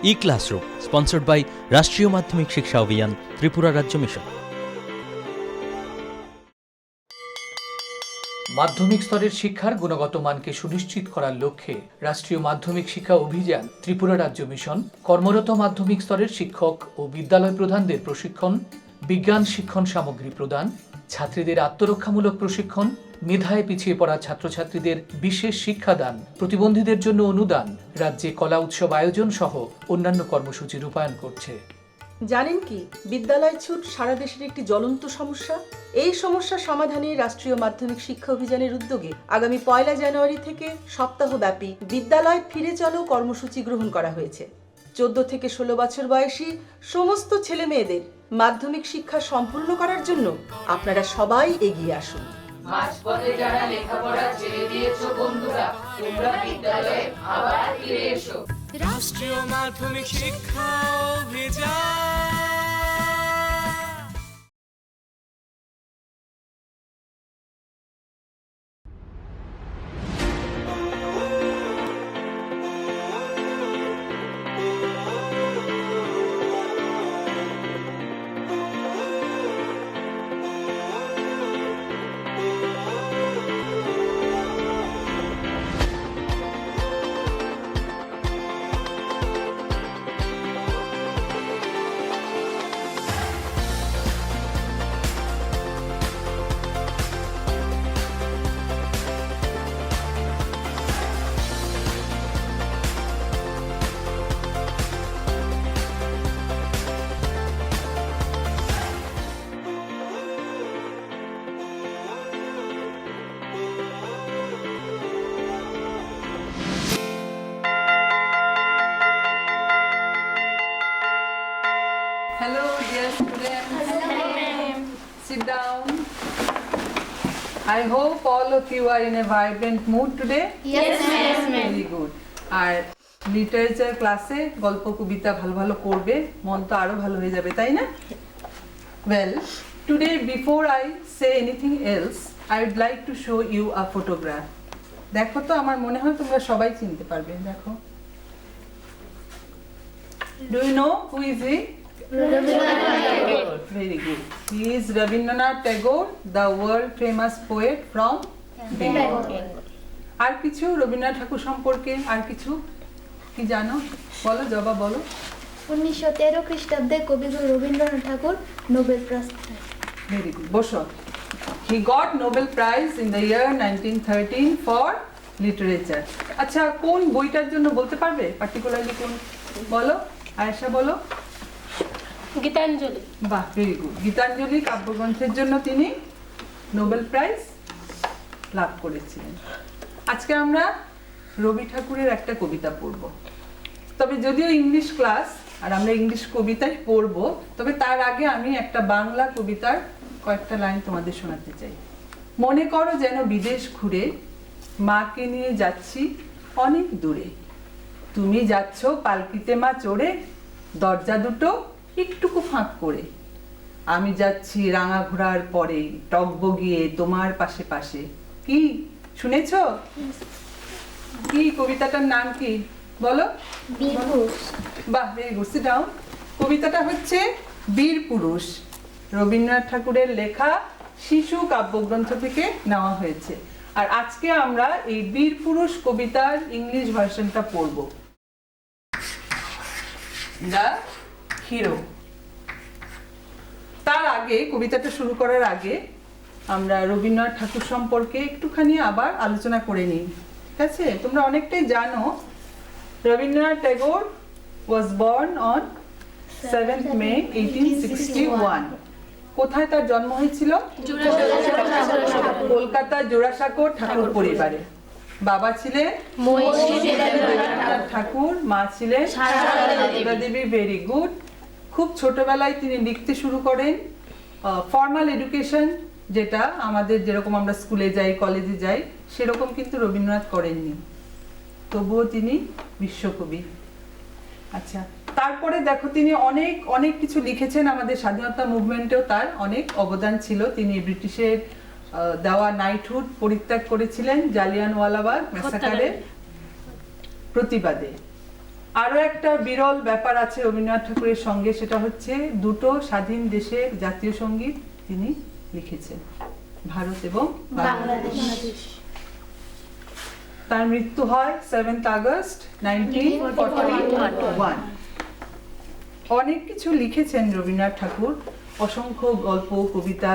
E-Classroom, sponsored by রাষ্ট্রীয় মাধ্যমিক শিক্ষা অভিযান, ত্রিপুরা রাজ্য মিশন। মাধ্যমিক স্তরের শিক্ষার গুণগত মানকে সুনিশ্চিত করার লক্ষ্যে রাষ্ট্রীয় মাধ্যমিক শিক্ষা অভিযান, ত্রিপুরা রাজ্য মিশন কর্মরত মাধ্যমিক স্তরের শিক্ষক ও বিদ্যালয় প্রধানদের প্রশিক্ষণ, বিজ্ঞান শিক্ষণ সামগ্রী প্রদান, ছাত্রীদের আত্মরক্ষামূলক প্রশিক্ষণ, মেধায় পিছিয়ে পড়া ছাত্রছাত্রীদের বিশেষ শিক্ষাদান, প্রতিবন্ধীদের জন্য অনুদান, রাজ্যে কলা উৎসব আয়োজন সহ অন্যান্য কর্মসূচি রূপায়ণ করছে। জানেন কি, বিদ্যালয় ছুট সারা দেশের একটি জ্বলন্ত সমস্যা। এই সমস্যা সমাধানে রাষ্ট্রীয় মাধ্যমিক শিক্ষা অভিযানের উদ্যোগে আগামী 1 জানুয়ারি থেকে সপ্তাহব্যাপী বিদ্যালয় ফিরে চলো কর্মসূচি গ্রহণ করা হয়েছে। 14 থেকে 16 বছর বয়সী সমস্ত ছেলে মেয়েদের মাধ্যমিক শিক্ষা সম্পূর্ণ করার জন্য আপনারা সবাই এগিয়ে আসুন। মাঝপথে যারা লেখাপড়া ছেড়ে দিয়েছো বন্ধুরা, তোমরা বিদ্যালয়ে আবার ফিরে এসো। রাষ্ট্রীয় মাধ্যমিক শিক্ষা অভিযান। Hello, dear students. Hello. Sit down. I hope all of you are in a vibrant mood today. Yes, ma'am. Very good. R literature ক্লাসে গল্প কবিতা ভালো ভালো করবে, মন তো আরো ভালো হয়ে যাবে, তাই না? Well, today before I say anything else, I would like to show you a photograph. দেখো তো, আমার মনে হয় তোমরা সবাই চিনতে পারবে। দেখো, do you know who is he? Very good. He is Rabindranath Tagore, the world famous poet from Bengal. আর কিছু রবীন্দ্রনাথ ঠাকুর সম্পর্কে আর কিছু কি জানো? বলো, জবা বলো। 1913 খ্রিস্টাব্দে কবিগুরু রবীন্দ্রনাথ ঠাকুর নোবেল প্রাইজ। Very good. বসো। He got Nobel Prize in the year 1913 for literature. আচ্ছা, কোন বইটার জন্য বলতে পারবে? পার্টিকুলারলি কোন? বলো, আয়েশা বলো। গীতাঞ্জলি। বাহ, ভেরি গুড। গীতাঞ্জলি কাব্যগ্রন্থের জন্য তিনি নোবেল প্রাইজ লাভ করেছিলেন। আজকে আমরা রবি ঠাকুরের একটা কবিতা পড়ব। তবে যদিও ইংলিশ ক্লাস আর আমরা ইংলিশ কবিতাই পড়ব, তবে তার আগে আমি একটা বাংলা কবিতার কয়েকটা লাইন তোমাদের শোনাতে চাই। মনে করো যেন বিদেশ ঘুরে মাকে নিয়ে যাচ্ছি অনেক দূরে, তুমি যাচ্ছ পালকিতে মা চড়ে, দরজা দুটো একটুকু ফাঁক করে, আমি যাচ্ছি রাঙা ঘোড়ার পরে টগবগিয়ে তোমার পাশে পাশে। কি শুনেছ? কি কবিতাটার নাম কি বলো? বাহ, ভেরি গুড। Sit down. কবিতাটা হচ্ছে বীর পুরুষ, রবীন্দ্রনাথ ঠাকুরের লেখা শিশু কাব্যগ্রন্থ থেকে নেওয়া হয়েছে। আর আজকে আমরা এই বীর পুরুষ কবিতার ইংলিশ ভার্সনটা পড়ব। The hero. তার আগে, কবিতাটা শুরু করার আগে আমরা রবীন্দ্রনাথ ঠাকুর সম্পর্কে একটুখানি আবার আলোচনা করে নিই, ঠিক আছে? তোমরা অনেকটাই জানো, Rabindranath Tagore was born on 7th May 1861। কোথায় তার জন্ম হয়েছিল? কলকাতা জোড়াসাঁকোর ঠাকুর পরিবারে। বাবা ছিলেন রবীন্দ্রনাথ ঠাকুর, মা ছিলেন সারদা দেবী। Very good. খুব ছোটবেলায় তিনি লিখতে শুরু করেন। ফর্মাল এডুকেশন, যেটা আমাদের যেরকম আমরা স্কুলে যাই, কলেজে যাই, সেরকম কিন্তু রবীন্দ্রনাথ করেননি, তবুও তিনি বিশ্বকবি। আচ্ছা, তারপরে দেখো তিনি অনেক অনেক কিছু লিখেছেন। আমাদের স্বাধীনতা মুভমেন্টেও তার অনেক অবদান ছিল। তিনি ব্রিটিশের দেওয়া নাইটহুড পরিত্যাগ করেছিলেন জালিয়ানওয়ালাবাগ ম্যাসাকারের প্রতিবাদে। আরো একটা বিরল ব্যাপার আছে রবীন্দ্রনাথ ঠাকুরের সঙ্গে, সেটা হচ্ছে দুটো স্বাধীন দেশের জাতীয় সঙ্গীত তিনি লিখেছেন, ভারত এবং বাংলাদেশ। তার মৃত্যু হয় 7th আগস্ট 1941। অনেক কিছু লিখেছেন রবীন্দ্রনাথ ঠাকুর, অসংখ্য গল্প, কবিতা,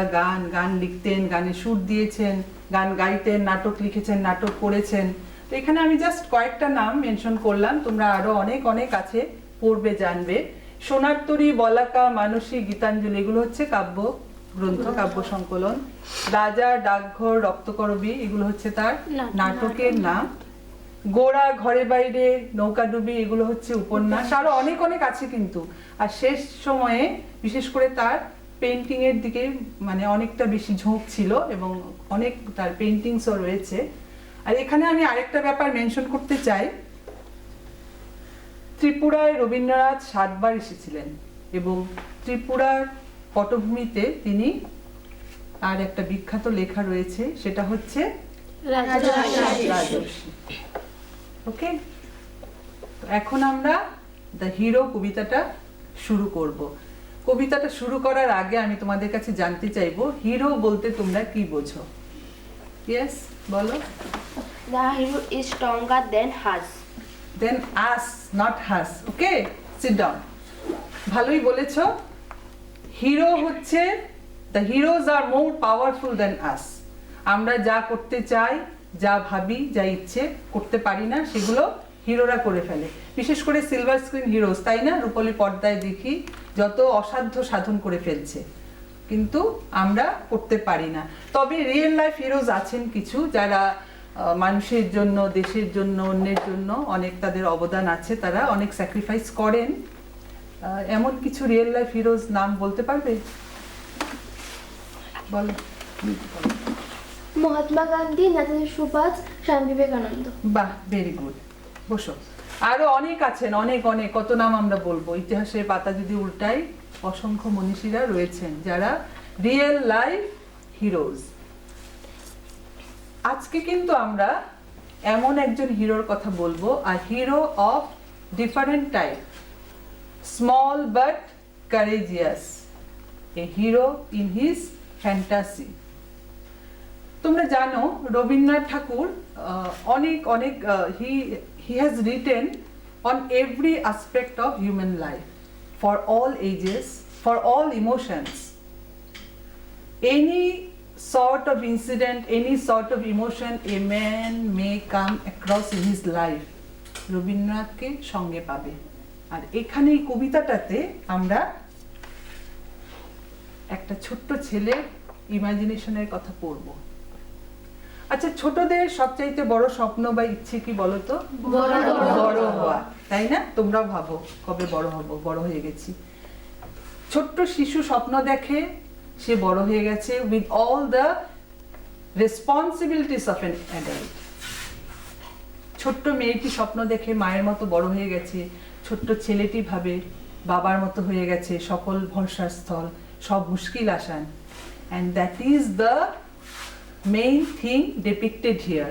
গান লিখতেন, গানে সুর দিয়েছেন, গান গাইতেন, নাটক লিখেছেন, নাটক করেছেন। তো এখানে আমি জাস্ট কয়েকটা নাম মেনশন করলাম, তোমরা আরো অনেক আছে, পড়বে, জানবে। সোনার তরী, বলাকা, মানসী, গীতাঞ্জলি এগুলো হচ্ছে কাব্য গ্রন্থ, কাব্য সংকলন। রাজা, ডাকঘর, রক্তকরবী এগুলো হচ্ছে তার নাটকের নাম। গোড়া, ঘরে বাইরে, নৌকাডুবি এগুলো হচ্ছে উপন্যাস। আরো অনেক আছে কিন্তু। আর শেষ সময়ে বিশেষ করে তার পেন্টিং এর দিকে মানে অনেকটা বেশি ঝোঁক ছিল এবং অনেক তার পেন্টিংসও রয়েছে। আর এখানে আমি আরেকটা ব্যাপার মেনশন করতে চাই, ত্রিপুরায় রবীন্দ্রনাথ 7 বার এসেছিলেন এবং ত্রিপুরার পটভূমিতে তিনি আর একটা বিখ্যাত লেখা রয়েছে, সেটা হচ্ছে রাজর্ষি। ওকে, এখন আমরা দ্য হিরো কবিতাটা শুরু করব। কবিতাটা শুরু করার আগে আমি তোমাদের কাছে জানতে চাইবো, হিরো বলতে তোমরা কি বোঝো? ইয়েস, বলো। The hero is stronger than us. Then us, not has. Okay, sit down. ভালোই বলেছো। হিরো হচ্ছে, the heroes are more powerful than us. আমরা যা করতে চাই, যা ভাবি, যা ইচ্ছে করতে পারি না, সেগুলো হিরোরা করে ফেলে। বিশেষ করে সিলভার স্ক্রিন হিরোজ, তাই না? রূপলি পর্দায় দেখি যত অসাধ্য সাধন করে ফেলছে, কিন্তু আমরা করতে পারি না। তবে রিয়েল লাইফ হিরোজ আছেন কিছু, যারা মানুষের জন্য, দেশের জন্য, অন্যের জন্য অনেক তাদের অবদান আছে, তারা অনেক স্যাক্রিফাইস করেন। এমন কিছু রিয়েল লাইফ হিরোজ নাম বলতে পারবে? বলো। মহাত্মা গান্ধী, নেতাজি সুভাষ, স্বামী বিবেকানন্দ। বাহ, ভেরি গুড। বসো। আরো অনেক আছেন, অনেক কত নাম আমরা বলবো। ইতিহাসের পাতা যদি উল্টাই, অসংখ্য মনীষীরা রয়েছেন যারা রিয়েল লাইফ হিরোজ। আজকে কিন্তু আমরা এমন একজন হিরোর কথা বলবো, আর hero of different type, small but courageous, a hero in his fantasy. তোমরা জানো রবীন্দ্রনাথ ঠাকুর অনেক he has written on every aspect of human life, for all ages, for all emotions. Any sort of incident, any sort of emotion a man may come across in his life, রবীন্দ্রনাথকে সঙ্গে পাবে। আর এখানে এই কবিতাটাতে আমরা একটা ছোট্ট ছেলে ইমাজিনেশনের কথা পড়বো। আচ্ছা, ছোটদের সবচাইতে বড় স্বপ্ন বা ইচ্ছে কি বলতো? বড় হওয়া, তাই না? তোমরাও ভাবো কবে বড় হব, বড় হয়ে গেছি। ছোট্ট শিশু স্বপ্ন দেখে সে বড় হয়ে গেছে with all the responsibilities of an adult. ছোট্ট মেয়েটি স্বপ্ন দেখে মায়ের মতো বড় হয়ে গেছে, ছোট্ট ছেলেটি ভাবে বাবার মতো হয়ে গেছে, সকল ভরসার স্থল, সব মুশকিল আসান। And that is the main thing ডিপিক্টেড here.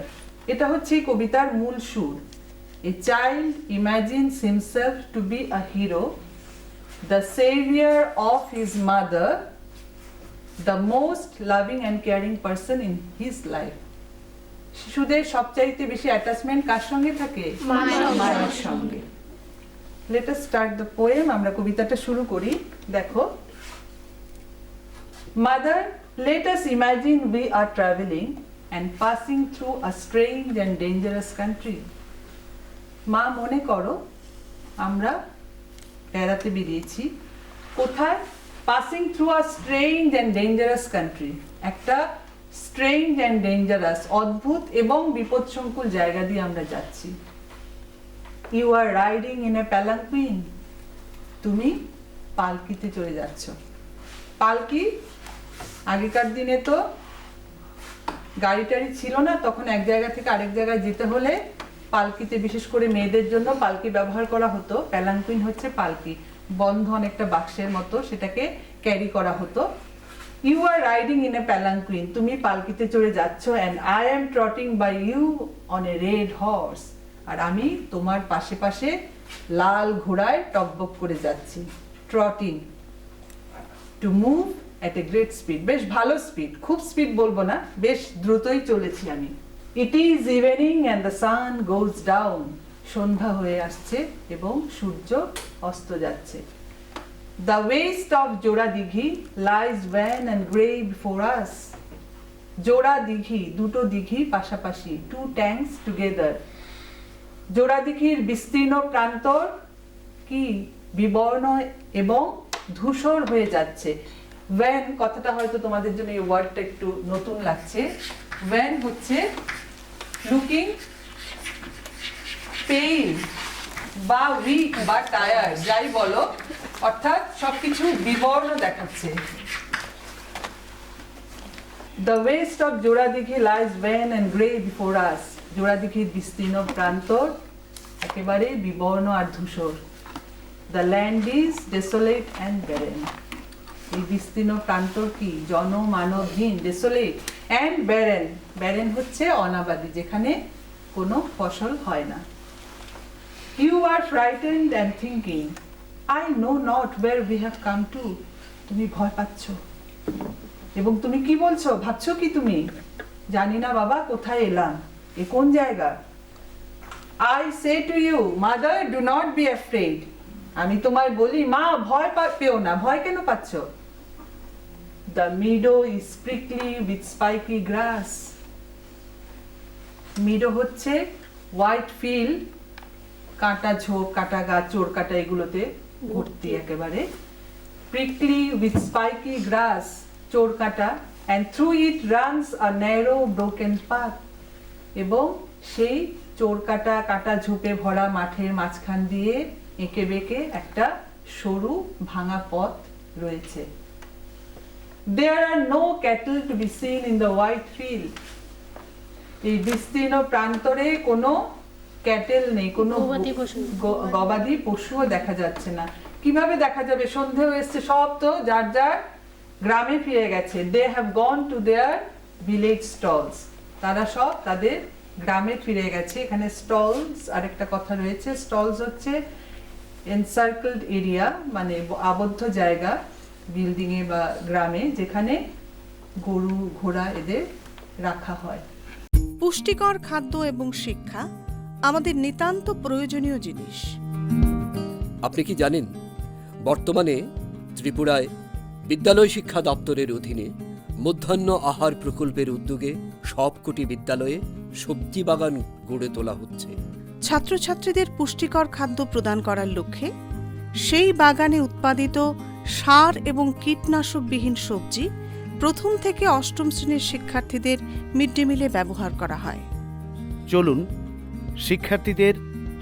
এটা হচ্ছে এই কবিতার মূল সুর। A child ইমাজিনস himself to be a hero, the severe of his mother, the most loving and caring person in his life. শিশুদের সবচাইতে বেশি অ্যাটাচমেন্ট কার সঙ্গে থাকে? মায়ের সঙ্গে। Let us start the poem. আমরা কবিতাটা শুরু করি। দেখো, Mother, let us imagine we are traveling and passing through a strange and dangerous country. মা, মনে করো আমরা বেড়াতে বেরিয়েছি। কোথায়? Passing through a strange and dangerous country, একটা strange and dangerous, অদ্ভুত এবং বিপদসংকুল জায়গা দিয়ে আমরা যাচ্ছি। You are riding in a palanquin, তুমি পালকিতে চড়ে যাচ্ছ। পালকি, আগেকার দিনে তো গাড়ি টাড়ি ছিল না, তখন এক জায়গা থেকে আরেক জায়গায় যেতে হলে পালকিতে, বিশেষ করে মেয়েদের জন্য পালকি ব্যবহার করা হতো। প্যালাঙ্কুইন হচ্ছে পালকি, বন্ধন একটা বাক্সের মতো, সেটাকে ক্যারি করা হতো। You are riding in a palanquin, তুমি পালকিতে চড়ে যাচ্ছ। And I am trotting by you on a red horse, আর আমি তোমার পাশে পাশে লাল ঘোড়ায় টকবক করে যাচ্ছি, trotting, to move at a great speed, বেশ ভালো স্পিড, খুব স্পিড বলবো না, বেশ দ্রুতই চলেছি আমি। It is evening and the sun goes down, সন্ধ্যা হয়ে আসছে এবং সূর্য অস্ত যাচ্ছে। The west of Jora Dighi lies wan and grey before us, Jora Dighi, দুটো দিঘি পাশাপাশি, টু ট্যাঙ্কস টুগেদার। জোড়া দিঘির বিস্তীর্ণ প্রান্তর কি বিবর্ণ এবং ধূসর হয়ে যাচ্ছে। ভ্যান কথাটা হয়তো তোমাদের জন্য এই ওয়ার্ডটা একটু নতুন লাগছে। ভ্যান হচ্ছে লুকিং পেইল বা উইক বা টায়ার, যাই বলো, অর্থাৎ সবকিছু বিবর্ণ দেখাচ্ছে। The waste of Joradiki lies wan and grey before us. জোড়াদিঘির বিস্তীর্ণ প্রান্তর একেবারে বিবর্ণ আর ধূসর। The land is desolate and barren. এই বিস্তীর্ণ প্রান্তর কি জনমানবহীন, desolate and barren. barren হচ্ছে অনাবাদী, যেখানে কোনো ফসল হয় না। You are frightened and thinking, I know not where we have come to. তুমি ভয় পাচ্ছ এবং তুমি কি বলছো, ভাবছো কি তুমি, জানি না বাবা কোথায় এলাম, এ কোন জায়গা। I say to you, mother, do not be afraid. আমি তোমায় বলি, মা ভয় পেও না, ভয় কেন পাচ্ছ। The meadow is prickly with spiky grass. meadow হচ্ছে হোয়াইট ফিল্ড, কাঁটা ঝোপ, কাঁটা গাছ, চোর কাঁটা এগুলোতে ভর্তি একেবারে। prickly with spiky grass, চোর কাঁটা, and through it runs a narrow broken path. এবং সেই চোর কাঁটা, কাঁটা ঝোপে ভরা মাঠের মাঝখান দিয়ে এঁকে বেঁকে একটা সরু ভাঙা পথ রয়েছে। There are no cattle to be seen in the wide field. এই বিস্তীর্ণ প্রান্তরে কোনো ক্যাটেল নেই, কোনো গবাদি পশুও দেখা যাচ্ছে না। কিভাবে দেখা যাবে, সন্ধে হয়েছে, সব তো যার যার গ্রামে ফিরে গেছে। They have gone to their village stalls. তারা সব তাদের গ্রামে ফিরে গেছে। এখানে স্টলস আরেকটা কথা রয়েছে। স্টলস হচ্ছে এনসার্কেলড এরিয়া, মানে আবদ্ধ জায়গা বিল্ডিং এ বা গ্রামে, যেখানে গরু ঘোড়া এদের রাখা হয়। পুষ্টিকর খাদ্য এবং শিক্ষা আমাদের নিতান্ত প্রয়োজনীয় জিনিস। আপনি কি জানেন, বর্তমানে ত্রিপুরায় বিদ্যালয় শিক্ষা দপ্তরের অধীনে মধ্যাহ্ন আহার প্রকল্পের উদ্যোগে সবকটি বিদ্যালয়ে সবজি বাগান গড়ে তোলা হচ্ছে। ছাত্রছাত্রীদের পুষ্টিকর খাদ্য প্রদান করার লক্ষ্যে সেই বাগানে উৎপাদিত সার এবং কীটনাশকবিহীন সবজি প্রথম থেকে অষ্টম শ্রেণীর শিক্ষার্থীদের মিড ডে মিলে ব্যবহার করা হয়। চলুন শিক্ষার্থীদের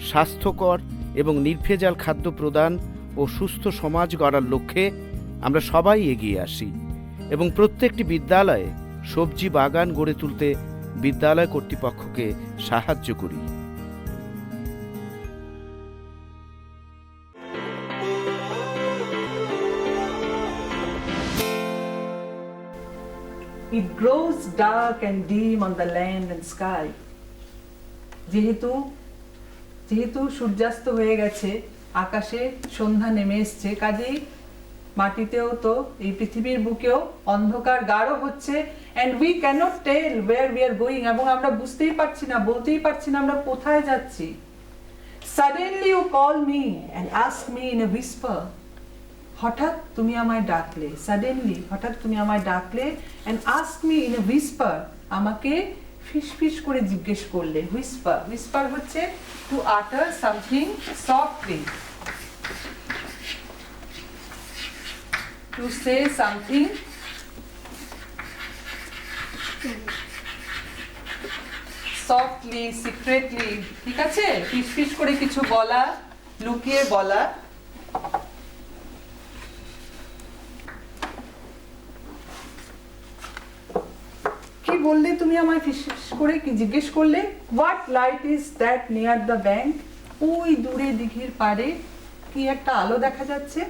স্বাস্থ্যকর এবং নির্ভেজাল খাদ্য প্রদান ও সুস্থ সমাজ গড়ার লক্ষ্যে আমরা সবাই এগিয়ে আসি এবং প্রত্যেকটি বিদ্যালয়ে সবজি বাগান গড়ে তুলতে বিদ্যালয় কর্তৃপক্ষকে সাহায্য করি। It grows dark and dim on the land and sky. যেহেতু সূর্যাস্ত হয়ে গেছে, আকাশে সন্ধ্যা নেমে এসছে, কাজেই মাটিতেও তো এই পৃথিবীর বুকেও অন্ধকার গাঢ় হচ্ছে। and we cannot tell where we are going. এবং আমরা বুঝতেই পারছি না, বলতেই পারছি না আমরা কোথায় যাচ্ছি। Suddenly you call me and ask me in a whisper. হঠাৎ তুমি আমায় ডাকলে, সাডেনলি হঠাৎ তুমি আমায় ডাকলে, and ask me in a whisper, আমাকে ফিসফিস করে জিজ্ঞেস করলে। whisper, whisper হচ্ছে to utter something softly, to say something softly, secretly, ঠিক আছে, ফিসফিস করে কিছু বলা, লুকিয়ে বলা। কি বললে তুমি আমায় ফিসফিস করে কি জিজ্ঞেস করলে? What light is that near the bank? ওই দূরে দিঘির পাড়ে কি একটা আলো দেখা যাচ্ছে।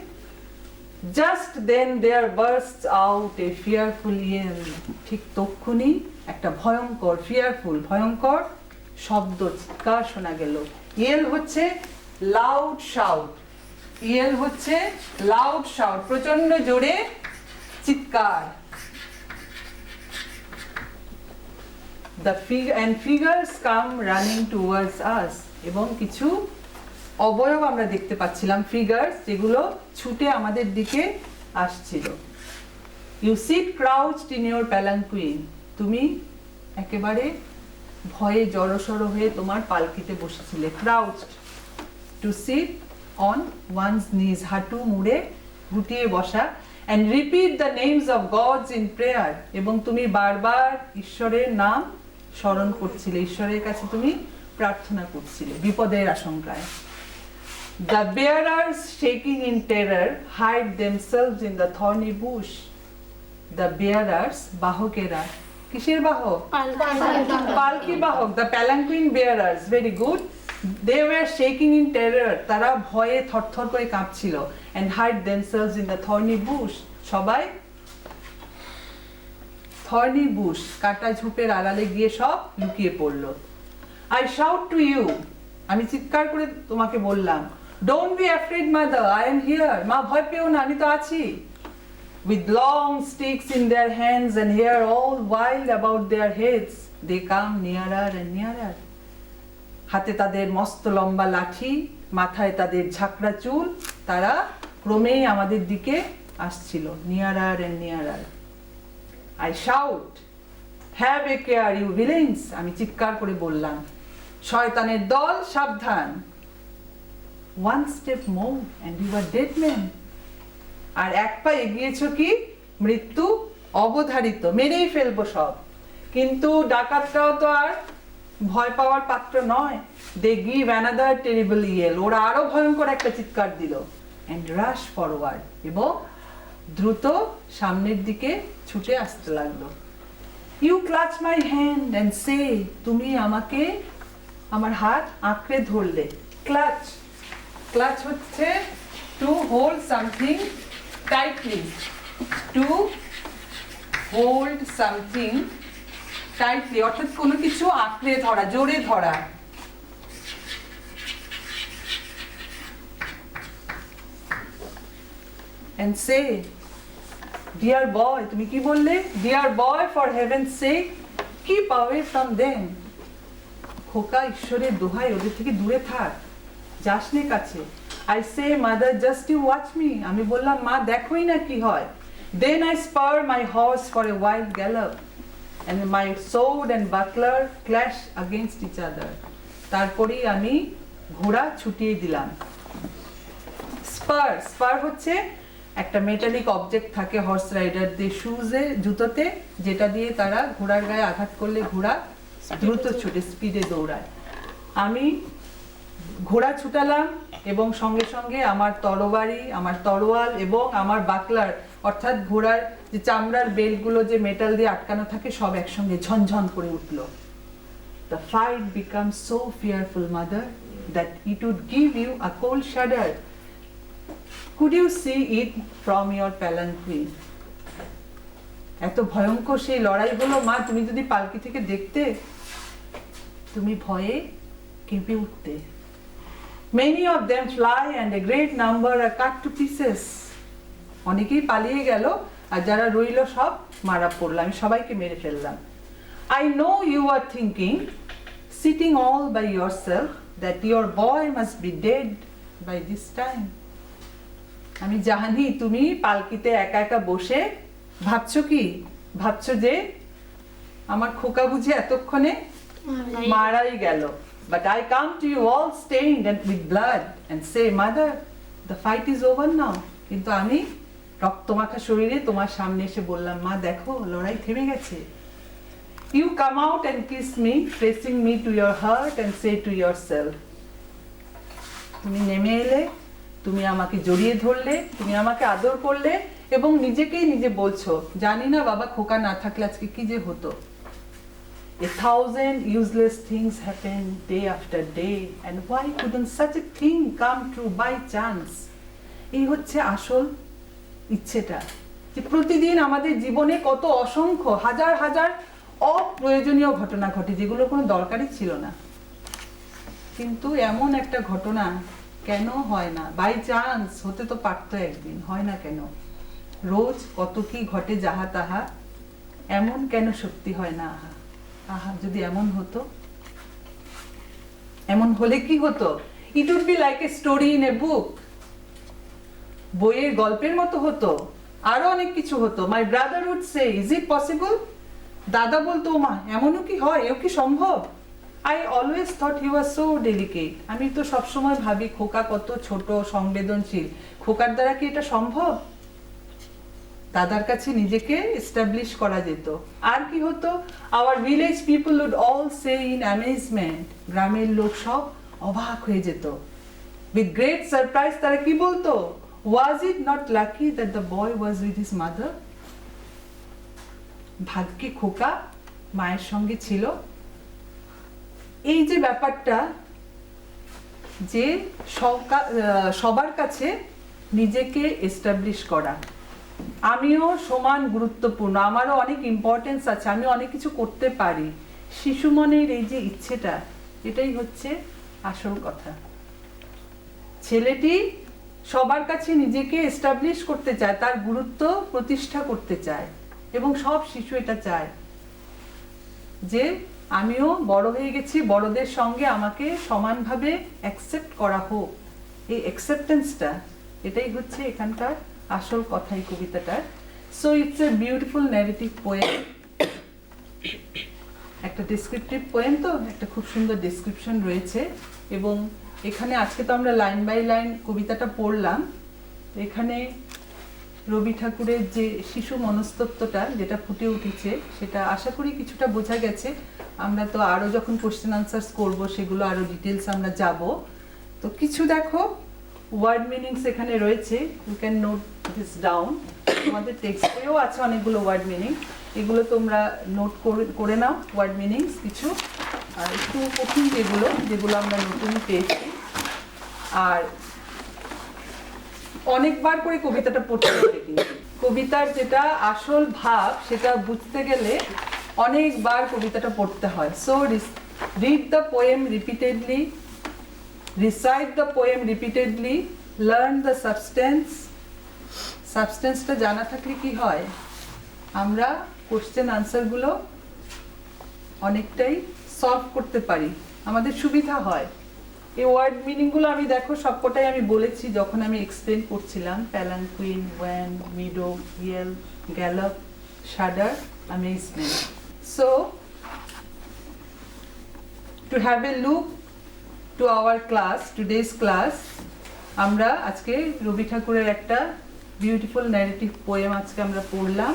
জাস্ট দেন দেয়ার বার্স্টস আউট এ ফিয়ারফুল ইয়েল। ঠিক তক্ষুনি একটা ভয়ঙ্কর, ফিয়ারফুল ভয়ঙ্কর শব্দ, চিৎকার শোনা গেল। ইয়েল হচ্ছে লাউড শাউট, ইয়েল হচ্ছে লাউড শাউট, প্রচন্ড জোরে চিৎকার। The figures come running towards us, এবং কিছু অবয়ব আমরা দেখতে পাচ্ছিলাম, ফিগার্স, যেগুলো ছুটে আমাদের দিকে আসছিল। You sit crouched in your palanquin, তুমি একেবারে ভয়ে জড়সড় হয়ে তোমার পালকিতে বসেছিলে। Crouched, to sit on one's knees, হাঁটু মুড়ে গুটিয়ে বসা। And repeat the names of gods in prayer, এবং তুমি বারবার ঈশ্বরের নাম স্মরণ করছিলে, ঈশ্বরের কাছে তুমি প্রার্থনা করছিলে বিপদের আশঙ্কায়। The bearers shaking in terror hide themselves in the thorny bush. The bearers, বাহকেরা, কিসের বাহক? পালকি বাহক, the palanquin bearers, very good. They were shaking in terror, তারা ভয়ে থরথর করে কাঁপছিল। And hide themselves in the thorny bush, সবাই thorny bush, কাটা ঝোপের আড়ালে গিয়ে সব লুকিয়ে পড়লো। I shout to you, আমি চিৎকার করে তোমাকে বললাম, don't be afraid mother, I am here, মা ভয় পেও না, আমি তো আছি। With long sticks in their hands and hair all wild about their heads, they come nearer and nearer. হাতে তাদের মস্ত লম্বা লাঠি, মাথায় তাদের ঝাঁকড়া চুল, তারা ক্রমেই আমাদের দিকে আসছিল, nearer and nearer. I shout, have a care you villains, আমি চিৎকার করে বললাম, শয়তানের দল সাবধান। One step more and you are dead men, আর এক পা এগিয়েছো কি মৃত্যু অবধারিত, মেরেই ফেলবো সব। কিন্তু ডাকাতরাও তো আর ভয় পাওয়ার পাত্র নয়। They give another terrible yell, ওরা আরো ভয়ঙ্কর একটা চিৎকার দিল। And rush forward, এবং দ্রুত সামনের দিকে ছুটে আসতে লাগলো। You clutch my hand and say, তুমি আমাকে আমার হাত আঁকড়ে ধরলে। Clutch, clutch হচ্ছে to hold something tightly, to hold something tightly, অর্থাৎ কোনো কিছু আঁকড়ে ধরা, জোরে ধরা। And say, dear boy, তুমি কি বললে? Dear boy, for heaven's sake, keep away from them. খোকা, ঈশ্বরের দোহাই, ওদের থেকে দূরে থাক, যাস নে কাছে। I say, mother, just you watch me, আমি বললাম, মা দেখোই না কি হয়। Then I spur my horse for a wild gallop, and my sword and buckler clash against each other. তারপরেই আমি ঘোড়া ছুটিয়ে দিলাম। স্পার, স্পার হচ্ছে একটা মেটালিক অবজেক্ট থাকে হর্স রাইডারদের শুজে, জুতোতে, যেটা দিয়ে তারা ঘোড়ার গায়ে আঘাত করলে ঘোড়া দ্রুত ছুটে, স্পিডে দৌড়ায়। আমি ঘোড়া ছুটালাম এবং সঙ্গে সঙ্গে আমার তরবারি, আমার তরোয়াল এবং আমার বাকলার, অর্থাৎ ঘোড়ার যে চামড়ার বেল্টগুলো যে মেটাল দিয়ে আটকানো থাকে, সব একসঙ্গে ঝনঝন করে উঠলো। The fight becomes so fearful, mother, that it would give you a cold shudder. Could you see it from your palanquin? এত ভয়ঙ্কর সেই লড়াইগুলো, মা তুমি যদি পালকি থেকে দেখতে, তুমি ভয়ে কেঁপে উঠতে। Many of them fly and a great number are cut to pieces. অনেকেই পালিয়ে গেল, আর যারা রইল সব মারা পড়ল, আমি সবাইকে মেরে ফেললাম। I know you are thinking, sitting all by yourself, that your boy must be dead by this time. আমি জানি তুমি পালকিতে একা একা বসে ভাবছো কি, ভাবছো যে আমার খোকা বুঝি এতক্ষণে মারাই গেল। But I come to you all stained and with blood and say, mother, the fight is over now. কিন্তু আমি রক্তমাখা শরীরে তোমার সামনে এসে বললাম, মা দেখো লড়াই থেমে গেছে। You come out and kiss me, pressing me to your heart and say to yourself, তুমি নেমে এলে, তুমি আমাকে জড়িয়ে ধরলে, তুমি আমাকে আদর করলে এবং নিজেকেই নিজে বলছো, জানি না বাবা খোকা না থাকলে আজকে কি যে হতো। A thousand useless things happen day after day, and why couldn't such a thing come true by chance? এই হচ্ছে আসল ইচ্ছেটা, যে প্রতিদিন আমাদের জীবনে কত অসংখ্য হাজার হাজার অপ্রয়োজনীয় ঘটনা ঘটে, যেগুলো কোনো দরকারই ছিল না, কিন্তু এমন একটা ঘটনা কেন হয় না? বাই চান্স হতে তো পারতো একদিন, হয় না কেন? রোজ কত কি ঘটে যাহা তাহা, এমন কেন সত্যি হয় না? আহা আহা, যদি এমন হতো, এমন হলে কি হতো? It would be like a story in a book. বইয়ের গল্পের মতো হতো, আরো অনেক কিছু হতো। My brother would say, is it possible? দাদা বলতো, মা এমনও কি হয়, এও কি সম্ভব? I always thought he was so delicate. আমি তো সবসময় ভাবি খোকা কত ছোট, সংবেদনশীল, খোকার দ্বারা কি এটা সম্ভব? দাদার কাছে নিজেকে এস্টাবলিশ করা যেত। আর কি হতো? Our village people would all say in amazement, গ্রামের লোক সব অবাক হয়ে যেত। উইথ গ্রেট সারপ্রাইজ তারা কি বলতো? Was it not lucky that the boy was with his mother? ভাগ্যে খোকা মায়ের সঙ্গে ছিল। এই যে ব্যাপারটা, যে সবার কাছে নিজেকে এস্টাবলিশ করা, আমিও সমান গুরুত্বপূর্ণ, আমারও অনেক ইম্পর্টেন্স আছে, আমি অনেক কিছু করতে পারি, শিশু মনের এই যে ইচ্ছেটা, এটাই হচ্ছে আসল কথা। ছেলেটি সবার কাছে নিজেকে এস্টাবলিশ করতে চায়, তার গুরুত্ব প্রতিষ্ঠা করতে চায়, এবং সব শিশু এটা চায় যে আমিও বড় হয়ে গেছি, বড়দের সঙ্গে আমাকে সমানভাবে অ্যাকসেপ্ট করা হোক। এই অ্যাকসেপ্টেন্সটা, এটাই হচ্ছে এখানকার আসল কথা এই কবিতাটার। So it's a beautiful narrative poem, একটা ডেসক্রিপটিভ পোয়েম, তো একটা খুব সুন্দর ডেসক্রিপশন রয়েছে। এবং এখানে আজকে তো আমরা লাইন বাই লাইন কবিতাটা পড়লাম। এখানে রবি ঠাকুরের যে শিশু মনস্তত্ত্বটা যেটা ফুটে উঠেছে, সেটা আশা করি কিছুটা বোঝা গেছে। আমরা তো আরো যখন কোশ্চেন আনসার্স করব, সেগুলো আরো ডিটেলস আমরা যাব। তো কিছু দেখো ওয়ার্ড মিনিংস এখানে রয়েছে, you can note this down. আমাদের টেক্সটেও আছে অনেকগুলো ওয়ার্ড মিনিং, এগুলো তোমরা নোট করে নাও। ওয়ার্ড মিনিংস কিছু আর একটু কঠিন যেগুলো আমরা নতুন পেয়েছি। আর অনেকবার করে কবিতাটা পড়তে হবে, কিন্তু কবিতার যেটা আসল ভাব সেটা বুঝতে গেলে অনেকবার কবিতাটা পড়তে হয়। So read the poem repeatedly, recite the poem repeatedly, learn the substance. সাবস্টেন্সটা জানা থাকলে কি হয়, আমরা কোশ্চেন আনসারগুলো অনেকটাই সলভ করতে পারি, আমাদের সুবিধা হয়। এই ওয়ার্ড মিনিংগুলো আমি দেখো সবকটাই আমি বলেছি যখন আমি এক্সপ্লেন করছিলাম। Palanquin, wan, meadow, yell, gallop, shudder, amazement. So to have a look to our class, today's class, আমরা আজকে রবি ঠাকুরের একটা বিউটিফুল ন্যারেটিভ পোয়েম আজকে আমরা পড়লাম।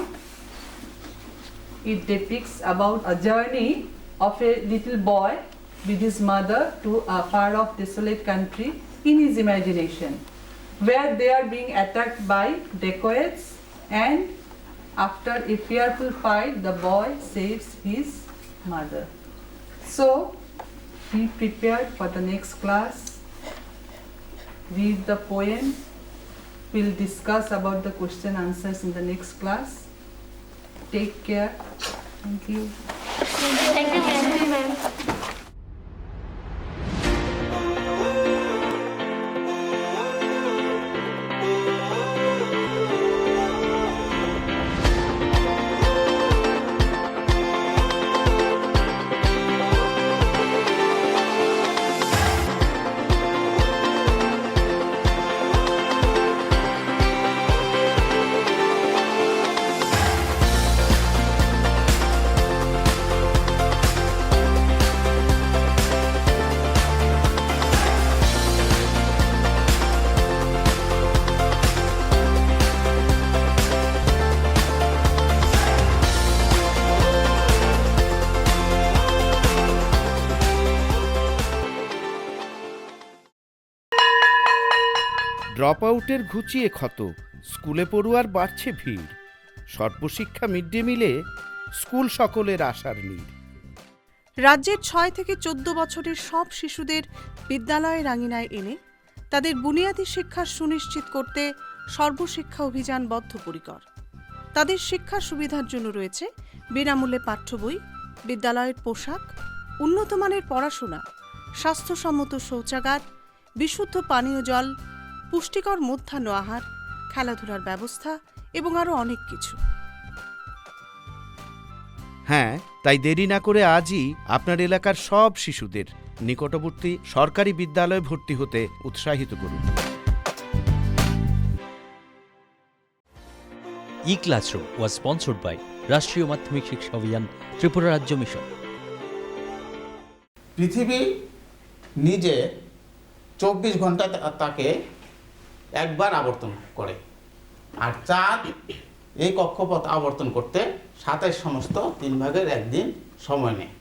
It depicts about a journey of a little boy with his mother to a far-off desolate country in his imagination, where they are being attacked by dacoits, and after a fearful fight the boy saves his mother. So be prepared for the next class, read the poem, we'll discuss about the question answers in the next class. Take care. Thank you. Thank you, ma'am. Drop আউটের ঘুচিয়ে ক্ষত, স্কুলে পড়ুয়ার বাড়ছে ভিড়, সর্বশিক্ষা mid day মিলে school সকলের আশার নীড়। রাজ্যের 6 থেকে 14 বছরের সব শিশুদের বিদ্যালয়ের আঙিনায় এনে তাদের বুনিয়াদী শিক্ষা সুনিশ্চিত করতে সর্বশিক্ষা অভিযান বদ্ধপরিকর। তাদের শিক্ষার সুবিধার জন্য রয়েছে বিনামূল্যে পাঠ্য বই, বিদ্যালয়ের পোশাক, উন্নতমানের পড়াশোনা, স্বাস্থ্যসম্মত শৌচাগার, বিশুদ্ধ পানীয় জল, পুষ্টিকর মধ্যাহ্ন আহার, খেলাধুলার ব্যবস্থা এবং আরও অনেক কিছু। হ্যাঁ, তাই দেরি না করে আজই আপনার এলাকার সব শিশুদের নিকটবর্তী সরকারি বিদ্যালয়ে ভর্তি হতে উৎসাহিত করুন। E-Classroom was sponsored by রাষ্ট্রীয় মাধ্যমিক শিক্ষা অভিযান, ত্রিপুরা রাজ্য মিশন। পৃথিবী নিজে 24 ঘন্টা তাকে একবার আবর্তন করে, আর চাঁদ এই কক্ষপথ আবর্তন করতে 27 সমস্ত 3 ভাগের 1 দিন সময় নেয়।